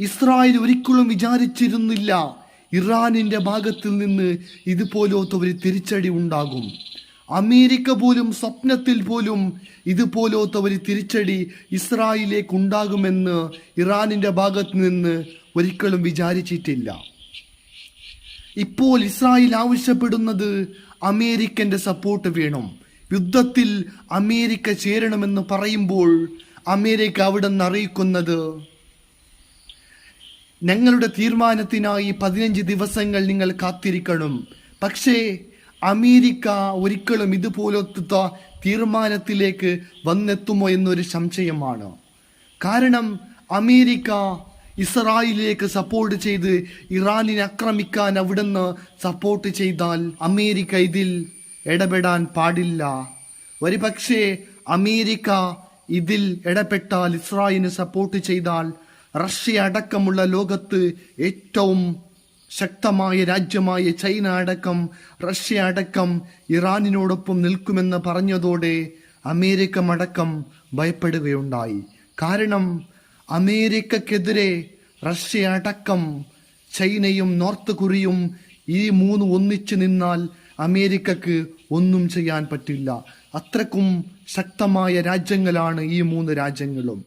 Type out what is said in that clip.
Israel ഒരിക്കലും വിചാരിച്ചിരുന്നില്ല ഇറാനിന്റെ ഭാഗത്തിൽ നിന്ന് ഇതുപോലത്തെ ഒരു തിരിച്ചടി ഉണ്ടാകും. അമേരിക്ക പോലും സ്വപ്നത്തിൽ പോലും ഇതുപോലത്തെ ഒരു തിരിച്ചടി ഇസ്രായേലിലേക്ക് ഉണ്ടാകുമെന്ന് ഇറാനിന്റെ ഭാഗത്ത് നിന്ന് ഒരിക്കലും വിചാരിച്ചിട്ടില്ല. ഇപ്പോൾ ഇസ്രായേൽ ആവശ്യപ്പെടുന്നത് അമേരിക്കന്റെ സപ്പോർട്ട് വേണം. യുദ്ധത്തിൽ അമേരിക്ക ചേരണമെന്ന് പറയുമ്പോൾ അമേരിക്ക അവിടെ നിന്ന് അറിയിക്കുന്നത്, ഞങ്ങളുടെ തീരുമാനത്തിനായി 15 ദിവസങ്ങൾ നിങ്ങൾ കാത്തിരിക്കണം. പക്ഷേ അമേരിക്ക ഒരിക്കലും ഇതുപോലത്തെ തീരുമാനത്തിലേക്ക് വന്നെത്തുമോ എന്നൊരു സംശയമാണ്. കാരണം അമേരിക്ക ഇസ്രായേലിലേക്ക് സപ്പോർട്ട് ചെയ്ത് ഇറാനിനെ ആക്രമിക്കാൻ അവിടുന്ന് സപ്പോർട്ട് ചെയ്താൽ അമേരിക്ക ഇതിൽ ഇടപെടാൻ പാടില്ല. ഒരുപക്ഷെ അമേരിക്ക ഇതിൽ ഇടപെട്ടാൽ, ഇസ്രായേലിന് സപ്പോർട്ട് ചെയ്താൽ, റഷ്യ അടക്കമുള്ള ലോകത്ത് ഏറ്റവും ശക്തമായ രാജ്യമായ ചൈന അടക്കം, റഷ്യ അടക്കം ഇറാനിനോടൊപ്പം നിൽക്കുമെന്ന് പറഞ്ഞതോടെ അമേരിക്ക അടക്കം ഭയപ്പെടുകയുണ്ടായി. കാരണം അമേരിക്കക്കെതിരെ റഷ്യ അടക്കം ചൈനയും നോർത്ത് കൊറിയയും ഈ 3 ഒന്നിച്ചു നിന്നാൽ അമേരിക്കക്ക് ഒന്നും ചെയ്യാൻ പറ്റില്ല. അത്രക്കും ശക്തമായ രാജ്യങ്ങളാണ് ഈ 3 രാജ്യങ്ങളും.